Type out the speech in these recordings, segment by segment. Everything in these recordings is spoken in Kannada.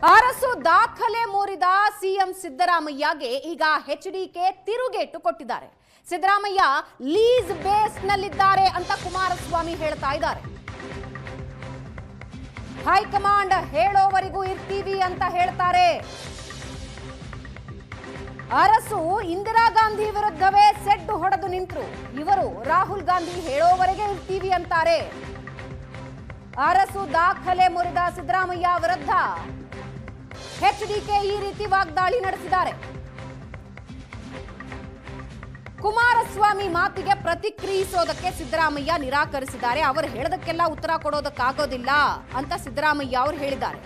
ಅರಸು ದಾಖಲೆ ಮೂರಿದ ಸಿಎಂ ಸಿದ್ದರಾಮಯ್ಯಗೆ ಈಗ ಎಚ್ಡಿಕೆ ತಿರುಗೇಟು ಕೊಟ್ಟಿದ್ದಾರೆ. ಸಿದ್ದರಾಮಯ್ಯ ಲೀಸ್ ಬೇಸ್ ನಲ್ಲಿದ್ದಾರೆ ಅಂತ ಕುಮಾರಸ್ವಾಮಿ ಹೇಳ್ತಾ ಇದ್ದಾರೆ. ಹೈಕಮಾಂಡ್ ಹೇಳೋವರೆಗೂ ಇರ್ತೀವಿ ಅಂತ ಹೇಳ್ತಾರೆ. ಅರಸು ಇಂದಿರಾ ಗಾಂಧಿ ವಿರುದ್ಧವೇ ಸೆಡ್ಡು ಹೊಡೆದು ನಿಂತರು. ಇವರು ರಾಹುಲ್ ಗಾಂಧಿ ಹೇಳೋವರೆಗೆ ಇರ್ತೀವಿ ಅಂತಾರೆ. ಅರಸು ದಾಖಲೆ ಮುರಿದ ಸಿದ್ದರಾಮಯ್ಯ ವಿರುದ್ಧ ಎಚ್ಡಿಕೆ ಈ ರೀತಿ ವಾಗ್ದಾಳಿ ನಡೆಸಿದ್ದಾರೆ. ಕುಮಾರಸ್ವಾಮಿ ಮಾತಿಗೆ ಪ್ರತಿಕ್ರಿಯಿಸೋದಕ್ಕೆ ಸಿದ್ದರಾಮಯ್ಯ ನಿರಾಕರಿಸಿದ್ದಾರೆ. ಅವರು ಹೇಳದಕ್ಕೆಲ್ಲ ಉತ್ತರ ಕೊಡೋದಕ್ಕಾಗೋದಿಲ್ಲ ಅಂತ ಸಿದ್ದರಾಮಯ್ಯ ಅವರು ಹೇಳಿದ್ದಾರೆ.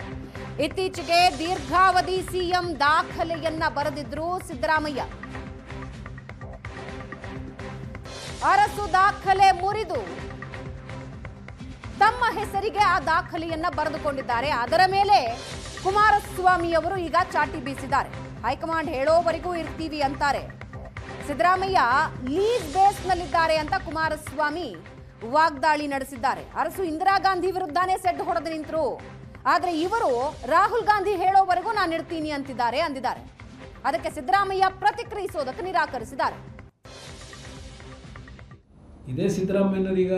ಇತ್ತೀಚೆಗೆ ದೀರ್ಘಾವಧಿ ಸಿಎಂ ದಾಖಲೆಯನ್ನ ಬರೆದಿದ್ರು ಸಿದ್ದರಾಮಯ್ಯ. ಅರಸು ದಾಖಲೆ ಮುರಿದು ತಮ್ಮ ಹೆಸರಿಗೆ ಆ ದಾಖಲೆಯನ್ನ ಬರೆದುಕೊಂಡಿದ್ದಾರೆ. ಅದರ ಮೇಲೆ ಕುಮಾರಸ್ವಾಮಿ ಅವರು ಈಗ ಚಾಟಿ ಬೀಸಿದ್ದಾರೆ. ಹೈಕಮಾಂಡ್ ಹೇಳೋವರೆಗೂ ಇರ್ತೀವಿ ಅಂತಾರೆ. ಸಿದ್ದರಾಮಯ್ಯ ಲೀಸ್ ಬೇಸ್ ನಲ್ಲಿದ್ದಾರೆ ಅಂತ ಕುಮಾರಸ್ವಾಮಿ ವಾಗ್ದಾಳಿ ನಡೆಸಿದ್ದಾರೆ. ಅರಸು ಇಂದಿರಾ ಗಾಂಧಿ ವಿರುದ್ಧನೇ ಸೆಡ್ ಹೊಡೆದು ನಿಂತರು. ಆದ್ರೆ ಇವರು ರಾಹುಲ್ ಗಾಂಧಿ ಹೇಳೋವರೆಗೂ ನಾನು ಇರ್ತೀನಿ ಅಂದಿದ್ದಾರೆ. ಅದಕ್ಕೆ ಸಿದ್ದರಾಮಯ್ಯ ಪ್ರತಿಕ್ರಿಯಿಸೋದಕ್ಕೆ ನಿರಾಕರಿಸಿದ್ದಾರೆ. ಇದೇ ಸಿದ್ದರಾಮಯ್ಯನವರೀಗ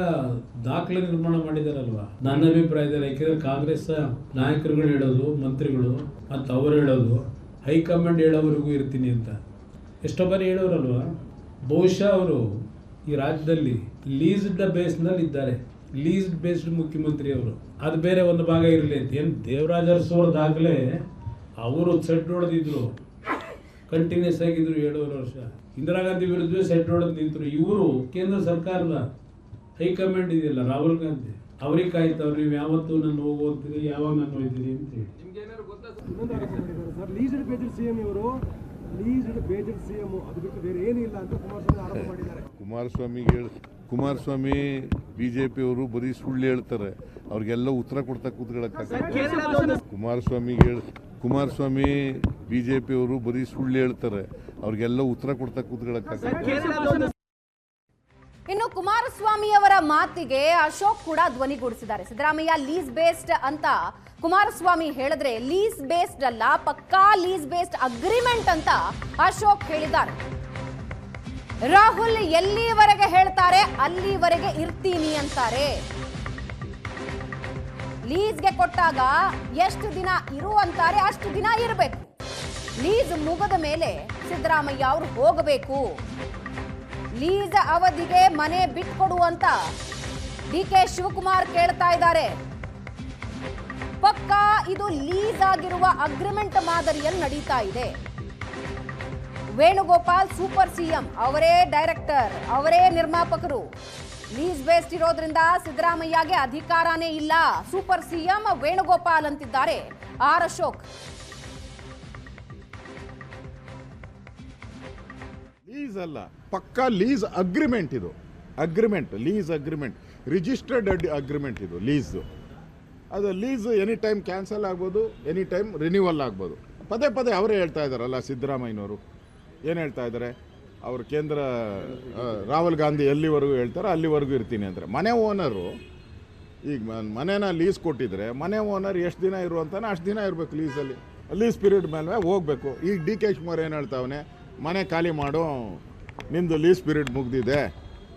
ದಾಖಲೆ ನಿರ್ಮಾಣ ಮಾಡಿದಾರಲ್ವಾ, ನನ್ನ ಅಭಿಪ್ರಾಯದಲ್ಲಿ. ಯಾಕೆಂದ್ರೆ ಕಾಂಗ್ರೆಸ್ ನಾಯಕರುಗಳು ಹೇಳೋದು, ಮಂತ್ರಿಗಳು ಮತ್ತು ಅವರು ಹೇಳೋದು, ಹೈಕಮಾಂಡ್ ಹೇಳೋವರೆಗೂ ಇರ್ತೀನಿ ಅಂತ ಎಷ್ಟೋ ಬಾರಿ ಹೇಳೋರಲ್ವಾ. ಬಹುಶಃ ಅವರು ಈ ರಾಜ್ಯದಲ್ಲಿ ಲೀಸ್ಡ್ ಬೇಸ್ನಲ್ಲಿ ಇದ್ದಾರೆ. ಲೀಸ್ಡ್ ಬೇಸ್ಡ್ ಮುಖ್ಯಮಂತ್ರಿ ಅವರು. ಅದು ಬೇರೆ ಒಂದು ಭಾಗ ಇರಲಿ ಅಂತ. ಏನು ದೇವರಾಜ ಅರಸು ಅವ್ರ ದಾಖಲೆ ಅವರು ಸೆಟ್ ಹೊಡೆದಿದ್ರು, ಕಂಟಿನ್ಯೂಸ್ ಆಗಿದ್ರು 7 ವರ್ಷ. ಇಂದಿರಾ ಗಾಂಧಿ ವಿರುದ್ಧ ಸೆಟ್ ಹೊಡೆದು ನಿಂತರು. ಇವರು ಕೇಂದ್ರ ಸರ್ಕಾರದ ಹೈಕಮಾಂಡ್ ಇದೆಯಲ್ಲ, ರಾಹುಲ್ ಗಾಂಧಿ, ಅವ್ರಿಗೆ ಕಾಯ್ತವ್ರು. ನೀವು ಯಾವತ್ತೂ ನಾನು ಹೋಗ್ತೀರಿ, ಯಾವಾಗ ನಾನು ಹೋಗ್ತೀನಿ ಅಂತ ಹೇಳಿ. ಕುಮಾರಸ್ವಾಮಿ ಬಿಜೆಪಿ ಅವರು ಬರೀ ಸುಳ್ಳು ಹೇಳ್ತಾರೆ. ಅವ್ರಿಗೆಲ್ಲ ಉತ್ತರ ಕೊಡ್ತಾ ಕೂತ್ಕೊಳ್ಳೋಕ್ಕಾಗಲ್ಲ. ಕುಮಾರಸ್ವಾಮಿ ಬಿಜೆಪಿ ಅವರು ಬರೀ ಸುಳ್ಳು ಹೇಳ್ತಾರೆ. ಅವ್ರಿಗೆಲ್ಲ ಉತ್ತರ ಕೊಡ್ತಾ ಕೂತ್ಕೊಳ್ಳೋಕ್ಕಾಗಲ್ಲ. ಇನ್ನು ಕುಮಾರಸ್ವಾಮಿ ಅವರ ಮಾತಿಗೆ ಅಶೋಕ್ ಕೂಡ ಧ್ವನಿಗೂಡಿಸಿದ್ದಾರೆ. ಸಿದ್ದರಾಮಯ್ಯ ಲೀಸ್ ಬೇಸ್ಡ್ ಅಂತ ಕುಮಾರಸ್ವಾಮಿ ಹೇಳಿದ್ರೆ ಲೀಸ್ ಬೇಸ್ಡ್ ಅಲ್ಲ, ಪಕ್ಕಾ ಲೀಸ್ ಬೇಸ್ಡ್ ಅಗ್ರಿಮೆಂಟ್ ಅಂತ ಅಶೋಕ್ ಹೇಳಿದ್ದಾರೆ. ರಾಹುಲ್ ಎಲ್ಲಿವರೆಗೆ ಹೇಳ್ತಾರೆ ಅಲ್ಲಿವರೆಗೆ ಇರ್ತೀನಿ ಅಂತಾರೆ. ಲೀಸ್ಗೆ ಕೊಟ್ಟಾಗ ಎಷ್ಟು ದಿನ ಇರು ಅಂತಾರೆ, ಅಷ್ಟು ದಿನ ಇರಬೇಕು. ಲೀಸ್ ಮುಗಿದ ಮೇಲೆ ಸಿದ್ದರಾಮಯ್ಯ ಅವರು ಹೋಗಬೇಕು. ಲೀಸ್ ಅವಧಿಗೆ ಮನೆ ಬಿಟ್ಕೊಡು ಅಂತ ಡಿಕೆ ಶಿವಕುಮಾರ್ ಕೇಳ್ತಾ ಇದ್ದಾರೆ. ಪಕ್ಕಾ ಇದು ಲೀಸ್ ಆಗಿರುವ ಅಗ್ರಿಮೆಂಟ್ ಮಾದರಿಯಲ್ಲಿ ನಡೀತಾ ಇದೆ. ವೇಣುಗೋಪಾಲ್ ಸೂಪರ್ ಸಿಎಂ, ಅವರೇ ಡೈರೆಕ್ಟರ್, ಅವರೇ ನಿರ್ಮಾಪಕರು. ಲೀಸ್ ಬೇಸ್ಡ್ ಇರೋದ್ರಿಂದ ಸಿದ್ದರಾಮಯ್ಯಗೆ ಅಧಿಕಾರನೇ ಇಲ್ಲ. ಸೂಪರ್ ಸಿಎಂ ವೇಣುಗೋಪಾಲ್ ಅಂತಿದ್ದಾರೆ ಆರ್ ಅಶೋಕ್. ಲೀಸ್ ಅಲ್ಲ, ಪಕ್ಕಾ ಲೀಸ್ ಅಗ್ರಿಮೆಂಟ್ ಇದು. ಲೀಸ್ ಅಗ್ರಿಮೆಂಟ್, ರಿಜಿಸ್ಟರ್ಡ್ ಅಗ್ರಿಮೆಂಟ್ ಇದು ಲೀಸ್. ಅದು ಲೀಸ್ ಎನಿ ಟೈಮ್ ಕ್ಯಾನ್ಸಲ್ ಆಗ್ಬೋದು, ಎನಿ ಟೈಮ್ ರಿನ್ಯೂವಲ್ ಆಗ್ಬೋದು. ಪದೇ ಪದೇ ಅವರೇ ಹೇಳ್ತಾ ಇದ್ದಾರಲ್ಲ ಸಿದ್ದರಾಮಯ್ಯನವರು. ಏನು ಹೇಳ್ತಾ ಇದ್ದಾರೆ? ಅವರು ಕೇಂದ್ರ ರಾಹುಲ್ ಗಾಂಧಿ ಎಲ್ಲಿವರೆಗೂ ಹೇಳ್ತಾರೋ ಅಲ್ಲಿವರೆಗೂ ಇರ್ತೀನಿ ಅಂತಾರೆ. ಮನೆ ಓನರು ಈಗ ಮನೇನ ಲೀಸ್ ಕೊಟ್ಟಿದ್ರೆ ಮನೆ ಓನರ್ ಎಷ್ಟು ದಿನ ಇರುವಂತಾನೆ ಅಷ್ಟು ದಿನ ಇರಬೇಕು ಲೀಸಲ್ಲಿ. ಲೀಸ್ ಪೀರಿಯಡ್ ಮೇಲೆ ಹೋಗಬೇಕು. ಈಗ ಡಿ ಕೆ ಶಿವಕುಮಾರ್ ಏನು ಹೇಳ್ತಾವನೆ, ಮನೆ ಖಾಲಿ ಮಾಡು, ನಿಂದು ಲೀಸ್ ಪೀರಿಯಡ್ ಮುಗ್ದಿದೆ,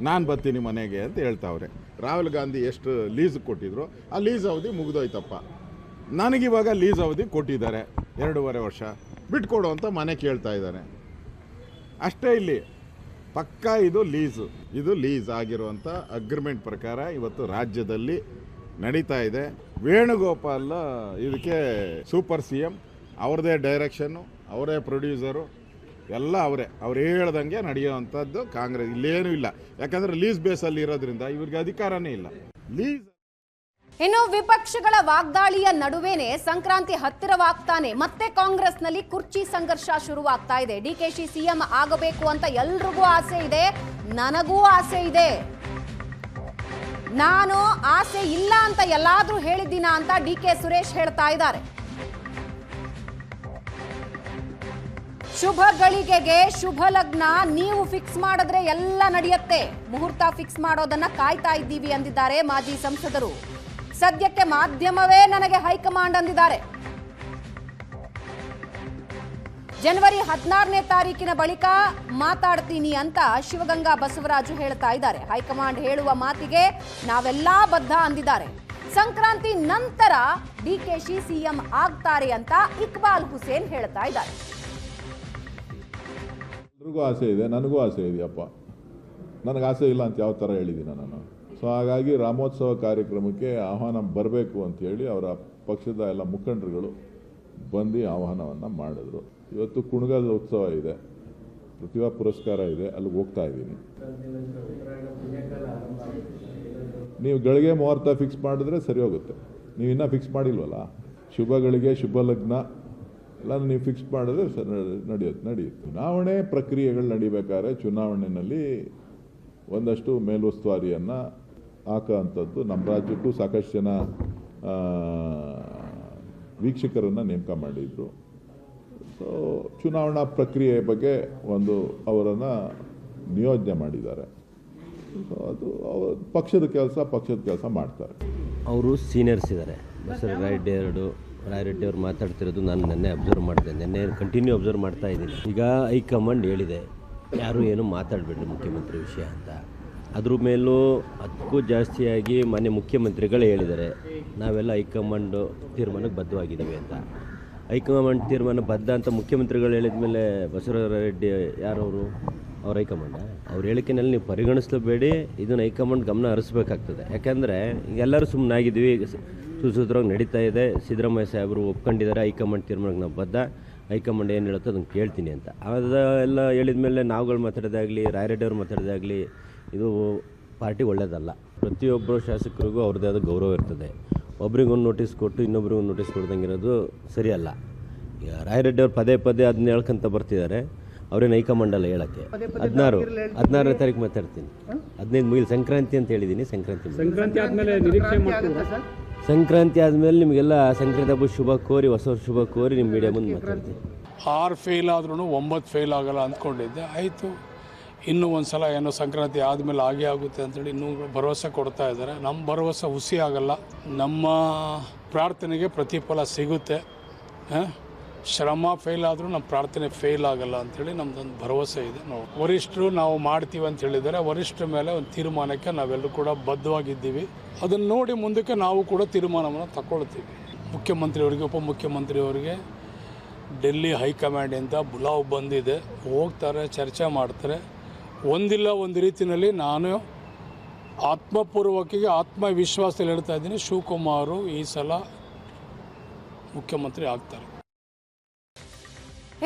ನಾನು ಬರ್ತೀನಿ ಮನೆಗೆ ಅಂತ ಹೇಳ್ತಾವ್ರೆ. ರಾಹುಲ್ ಗಾಂಧಿ ಎಷ್ಟು ಲೀಸ್ ಕೊಟ್ಟಿದ್ರು ಆ ಲೀಸ್ ಅವಧಿ ಮುಗಿದೋಯ್ತಪ್ಪ. ನನಗಿವಾಗ ಲೀಸ್ ಅವಧಿ ಕೊಟ್ಟಿದ್ದಾರೆ 2.5 ವರ್ಷ, ಬಿಟ್ಕೊಡು ಅಂತ ಮನೆ ಕೇಳ್ತಾ ಇದ್ದಾರೆ ಅಷ್ಟೇ. ಇಲ್ಲಿ ಪಕ್ಕಾ ಇದು ಲೀಸ್ ಆಗಿರುವಂಥ ಅಗ್ರಿಮೆಂಟ್ ಪ್ರಕಾರ ಇವತ್ತು ರಾಜ್ಯದಲ್ಲಿ ನಡೀತಾ ಇದೆ. ವೇಣುಗೋಪಾಲ್ ಇದಕ್ಕೆ ಸೂಪರ್ ಸಿಎಂ, ಅವ್ರದ್ದೇ ಡೈರೆಕ್ಷನ್ನು, ಅವರೇ ಪ್ರೊಡ್ಯೂಸರು, ಎಲ್ಲ ಅವ್ರು ಹೇಳ್ದಂಗೆ ನಡೆಯುವಂಥದ್ದು ಕಾಂಗ್ರೆಸ್. ಇಲ್ಲೇನೂ ಇಲ್ಲ, ಯಾಕಂದರೆ ಲೀಸ್ ಬೇಸಲ್ಲಿ ಇರೋದ್ರಿಂದ ಇವ್ರಿಗೆ ಅಧಿಕಾರನೇ ಇಲ್ಲ. ಲೀಸ್. ಇನ್ನು ವಿಪಕ್ಷಗಳ ವಾಗ್ದಾಳಿಯ ನಡುವೆನೆ ಸಂಕ್ರಾಂತಿ ಹತ್ತಿರವಾಗ್ತಾನೆ ಮತ್ತೆ ಕಾಂಗ್ರೆಸ್ನಲ್ಲಿ ಕುರ್ಚಿ ಸಂಘರ್ಷ ಶುರುವಾಗ್ತಾ ಇದೆ. ಡಿಕೆಶಿ ಸಿಎಂ ಆಗಬೇಕು ಅಂತ ಎಲ್ರಿಗೂ ಆಸೆ ಇದೆ, ನನಗೂ ಆಸೆ ಇದೆ. ನಾನು ಆಸೆ ಇಲ್ಲ ಅಂತ ಎಲ್ಲಾದ್ರೂ ಹೇಳಿದ್ದೀನ ಅಂತ ಡಿಕೆ ಸುರೇಶ್ ಹೇಳ್ತಾ ಇದ್ದಾರೆ. ಶುಭ ಗಳಿಗೆಗೆ ಶುಭ ಲಗ್ನ ನೀವು ಫಿಕ್ಸ್ ಮಾಡಿದ್ರೆ ಎಲ್ಲ ನಡೆಯುತ್ತೆ. ಮುಹೂರ್ತ ಫಿಕ್ಸ್ ಮಾಡೋದನ್ನ ಕಾಯ್ತಾ ಇದ್ದೀವಿ ಅಂದಿದ್ದಾರೆ ಮಾಜಿ ಸಂಸದರು. ಸದ್ಯಕ್ಕೆ ಮಾಧ್ಯಮವೇ ನನಗೆ ಹೈಕಮಾಂಡ್ ಅಂದಿದ್ದಾರೆ. ಜನವರಿ 16ನೇ ತಾರೀಕಿನ ಬಳಿಕ ಮಾತಾಡ್ತೀನಿ ಅಂತ ಶಿವಗಂಗಾ ಬಸವರಾಜು ಹೇಳ್ತಾ ಇದ್ದಾರೆ. ಹೈಕಮಾಂಡ್ ಹೇಳುವ ಮಾತಿಗೆ ನಾವೆಲ್ಲಾ ಬದ್ಧ ಅಂದಿದ್ದಾರೆ. ಸಂಕ್ರಾಂತಿ ನಂತರ ಡಿಕೆಶಿ ಸಿಎಂ ಆಗ್ತಾರೆ ಅಂತ ಇಕ್ಬಾಲ್ ಹುಸೇನ್ ಹೇಳ್ತಾ ಇದ್ದಾರೆ. ಎಲ್ರಿಗೂ ಆಸೆ ಇದೆ, ನನಗೂ ಆಸೆ ಇದೆಯಪ್ಪ. ನನಗೆ ಆಸೆ ಇಲ್ಲ ಅಂತ ಯಾವ ಥರ ಹೇಳಿದ್ದೀನಿ ನಾನು. ಸೊ ಹಾಗಾಗಿ ರಾಮೋತ್ಸವ ಕಾರ್ಯಕ್ರಮಕ್ಕೆ ಆಹ್ವಾನ ಬರಬೇಕು ಅಂತ ಹೇಳಿ ಅವರ ಪಕ್ಷದ ಎಲ್ಲ ಮುಖಂಡರುಗಳು ಬಂದು ಆಹ್ವಾನವನ್ನು ಮಾಡಿದ್ರು. ಇವತ್ತು ಕುಣಗಲ್ ಉತ್ಸವ ಇದೆ, ಪ್ರತಿಭಾ ಪುರಸ್ಕಾರ ಇದೆ, ಅಲ್ಲಿಗೆ ಹೋಗ್ತಾ ಇದ್ದೀನಿ. ನೀವು ಗಳಿಗೆ ಮುಹೂರ್ತ ಫಿಕ್ಸ್ ಮಾಡಿದ್ರೆ ಸರಿ ಹೋಗುತ್ತೆ. ನೀವು ಇನ್ನೂ ಫಿಕ್ಸ್ ಮಾಡಿಲ್ವಲ್ಲ, ಶುಭಗಳಿಗೆ ಶುಭ ಲಗ್ನ ಎಲ್ಲ ನೀವು ಫಿಕ್ಸ್ ಮಾಡಿದ್ರೆ ನಡೆಯುತ್ತೆ. ಚುನಾವಣೆ ಪ್ರಕ್ರಿಯೆಗಳು ನಡಿಬೇಕಾದ್ರೆ ಚುನಾವಣೆಯಲ್ಲಿ ಒಂದಷ್ಟು ಮೇಲುಸ್ತುವಾರಿಯನ್ನು ಹಾಕೋವಂಥದ್ದು. ನಮ್ಮ ರಾಜ್ಯಕ್ಕೂ ಸಾಕಷ್ಟು ಜನ ವೀಕ್ಷಕರನ್ನು ನೇಮಕ ಮಾಡಿದರು. ಸೊ ಚುನಾವಣಾ ಪ್ರಕ್ರಿಯೆ ಬಗ್ಗೆ ಒಂದು ಅವರನ್ನು ನಿಯೋಜನೆ ಮಾಡಿದ್ದಾರೆ. ಸೊ ಅದು ಪಕ್ಷದ ಕೆಲಸ ಮಾಡ್ತಾರೆ. ಅವರು ಸೀನಿಯರ್ಸ್ ಇದ್ದಾರೆ. ರಾಯರೆಡ್ಡಿ ಅವರು ಮಾತಾಡ್ತಿರೋದು ನಾನು ನೆನ್ನೆ ಅಬ್ಸರ್ವ್ ಮಾಡಿದೆ. ನೆನ್ನೆ ಕಂಟಿನ್ಯೂ ಅಬ್ಸರ್ವ್ ಮಾಡ್ತಾ ಇದ್ದೀನಿ. ಈಗ ಹೈಕಮಾಂಡ್ ಹೇಳಿದೆ ಯಾರೂ ಏನು ಮಾತಾಡಬೇಡ್ರಿ ಮುಖ್ಯಮಂತ್ರಿ ವಿಷಯ ಅಂತ. ಅದ್ರ ಮೇಲೂ ಅದಕ್ಕೂ ಜಾಸ್ತಿಯಾಗಿ ಮಾನ್ಯ ಮುಖ್ಯಮಂತ್ರಿಗಳೇ ಹೇಳಿದ್ದಾರೆ ನಾವೆಲ್ಲ ಹೈಕಮಾಂಡ್ ತೀರ್ಮಾನಕ್ಕೆ ಬದ್ಧವಾಗಿದ್ದೀವಿ ಅಂತ. ಹೈಕಮಾಂಡ್ ತೀರ್ಮಾನ ಬದ್ಧ ಅಂತ ಮುಖ್ಯಮಂತ್ರಿಗಳು ಹೇಳಿದ ಮೇಲೆ ಬಸವರಾಜರೆಡ್ಡಿ ಯಾರವರು? ಅವ್ರ ಹೈಕಮಾಂಡ. ಅವ್ರ ಹೇಳಿಕೆನಲ್ಲಿ ನೀವು ಪರಿಗಣಿಸಲೇಬೇಡಿ, ಇದನ್ನು ಹೈಕಮಾಂಡ್ ಗಮನ ಹರಿಸ್ಬೇಕಾಗ್ತದೆ. ಯಾಕಂದರೆ ಎಲ್ಲರೂ ಸುಮ್ಮನಾಗಿದ್ವಿ, ಸುಸೂತ್ರವಾಗಿ ನಡೀತಾ ಇದೆ. ಸಿದ್ದರಾಮಯ್ಯ ಸಾಹೇಬರು ಒಪ್ಕೊಂಡಿದ್ದಾರೆ ಹೈಕಮಾಂಡ್ ತೀರ್ಮಾನಕ್ಕೆ ನಾವು ಬದ್ಧ, ಹೈಕಮಾಂಡ್ ಏನು ಹೇಳುತ್ತೋ ಅದನ್ನು ಕೇಳ್ತೀನಿ ಅಂತ. ಅದೆಲ್ಲ ಹೇಳಿದ ಮೇಲೆ ನಾವುಗಳು ಮಾತಾಡೋದಾಗಲಿ, ರಾಯರೆಡ್ಡಿ ಅವ್ರು ಮಾತಾಡೋದಾಗಲಿ, ಇದು ಪಾರ್ಟಿಗೆ ಒಳ್ಳೆಯದಲ್ಲ. ಪ್ರತಿಯೊಬ್ಬರು ಶಾಸಕರಿಗೂ ಅವ್ರದ್ದೇ ಆದ ಗೌರವ ಇರ್ತದೆ. ಒಬ್ರಿಗೊಂದು ನೋಟಿಸ್ ಕೊಟ್ಟು ಇನ್ನೊಬ್ರಿಗೊಂದು ನೋಟಿಸ್ ಕೊಡ್ದಂಗಿರೋದು ಸರಿಯಲ್ಲ. ಈಗ ರಾಯರೆಡ್ಡಿ ಅವ್ರು ಪದೇ ಅದನ್ನ ಹೇಳ್ಕೊಂತ ಬರ್ತಿದ್ದಾರೆ. ಅವ್ರೇನು ಹೈಕಮಾಂಡಲ್ಲ ಹೇಳೋಕ್ಕೆ. 16ನೇ ತಾರೀಕು ಮಾತಾಡ್ತೀನಿ. 15 ಮುಗಿಲಿ, ಸಂಕ್ರಾಂತಿ ಅಂತ ಹೇಳಿದ್ದೀನಿ. ಸಂಕ್ರಾಂತಿ ಆದಮೇಲೆ ಸಂಕ್ರಾಂತಿ ಆದಮೇಲೆ ನಿಮಗೆಲ್ಲ ಸಂಕ್ರಾಂತಿ ಹಬ್ಬ ಶುಭ ಕೋರಿ, ಹೊಸ ವರ್ಷ ಶುಭ ಕೋರಿ ನಿಮ್ಮ ಮೀಡಿಯಾ ಮುಂದೆ ಮಾತಾಡ್ತೀನಿ. 6 ಫೇಲ್ ಆದ್ರೂ 9 ಫೇಲ್ ಆಗಲ್ಲ ಅಂದ್ಕೊಂಡಿದ್ದೆ. ಆಯಿತು, ಇನ್ನೂ ಒಂದು ಸಲ ಏನೋ ಸಂಕ್ರಾಂತಿ ಆದಮೇಲೆ ಆಗೇ ಆಗುತ್ತೆ ಅಂತೇಳಿ ಇನ್ನೂ ಭರವಸೆ ಕೊಡ್ತಾ ಇದ್ದಾರೆ. ನಮ್ಮ ಭರವಸೆ ಹುಸಿ ಆಗಲ್ಲ. ನಮ್ಮ ಪ್ರಾರ್ಥನೆಗೆ ಪ್ರತಿಫಲ ಸಿಗುತ್ತೆ. ಶ್ರಮ ಫೇಲ್ ಆದರೂ ನಮ್ಮ ಪ್ರಾರ್ಥನೆ ಫೇಲ್ ಆಗಲ್ಲ ಅಂಥೇಳಿ ನಮ್ಮದೊಂದು ಭರವಸೆ ಇದೆ. ವರಿಷ್ಠರು ನಾವು ಮಾಡ್ತೀವಿ ಅಂತ ಹೇಳಿದ್ದಾರೆ. ವರಿಷ್ಠರ ಮೇಲೆ ಒಂದು ತೀರ್ಮಾನಕ್ಕೆ ನಾವೆಲ್ಲರೂ ಕೂಡ ಬದ್ಧವಾಗಿದ್ದೀವಿ. ಅದನ್ನು ನೋಡಿ ಮುಂದಕ್ಕೆ ನಾವು ಕೂಡ ತೀರ್ಮಾನವನ್ನು ತಗೊಳ್ತೀವಿ. ಮುಖ್ಯಮಂತ್ರಿಯವರಿಗೆ, ಉಪಮುಖ್ಯಮಂತ್ರಿಯವರಿಗೆ ಡೆಲ್ಲಿ ಹೈಕಮಾಂಡಿಂದ ಬುಲಾವ್ ಬಂದಿದೆ. ಹೋಗ್ತಾರೆ, ಚರ್ಚೆ ಮಾಡ್ತಾರೆ. ಒಂದಿಲ್ಲ ಒಂದು ರೀತಿಯಲ್ಲಿ ನಾನು ಆತ್ಮಪೂರ್ವಕವಾಗಿ ಆತ್ಮವಿಶ್ವಾಸದಲ್ಲಿ ಹೇಳ್ತಾ ಇದ್ದೀನಿ, ಶಿವಕುಮಾರ್ ಈ ಸಲ ಮುಖ್ಯಮಂತ್ರಿ ಆಗ್ತಾರೆ.